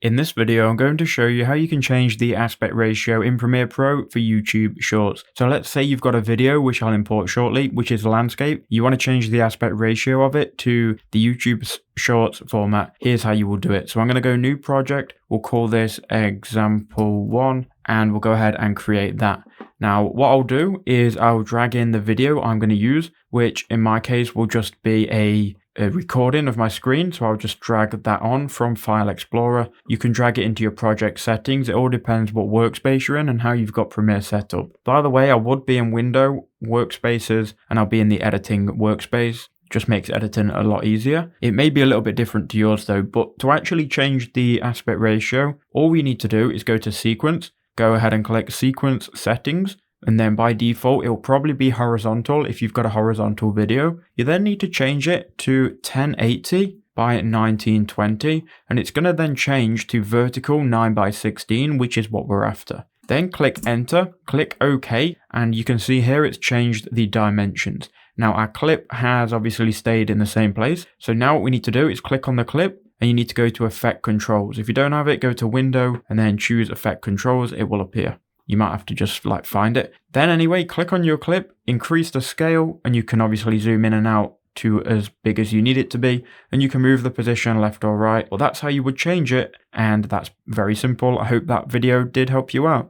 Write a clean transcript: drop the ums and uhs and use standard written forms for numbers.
In this video, I'm going to show you how you can change the aspect ratio in Premiere Pro for YouTube Shorts. So let's say you've got a video, which I'll import shortly, which is a landscape. You want to change the aspect ratio of it to the YouTube Shorts format. Here's how you will do it. So I'm going to go new project. We'll call this example 1 and we'll go ahead and create that. Now, what I'll do is I'll drag in the video I'm going to use, which in my case will just be a recording of my screen. So I'll just drag that on from File Explorer. You can drag it into your project settings. It all depends what workspace you're in and how you've got Premiere set up. By the way, I would be in Window workspaces and I'll be in the editing workspace. Just makes editing a lot easier. It may be a little bit different to yours though, but to actually change the aspect ratio, all we need to do is go to Sequence, go ahead and click Sequence Settings. And then by default, it'll probably be horizontal if you've got a horizontal video. You then need to change it to 1080 by 1920. And it's going to then change to vertical 9:16, which is what we're after. Then click Enter, click OK, and you can see here it's changed the dimensions. Now our clip has obviously stayed in the same place. So now what we need to do is click on the clip and you need to go to Effect Controls. If you don't have it, go to Window and then choose Effect Controls. It will appear. You might have to just find it. Then anyway, click on your clip, increase the scale, and you can obviously zoom in and out to as big as you need it to be, and you can move the position left or right. Well, that's how you would change it, and that's very simple. I hope that video did help you out.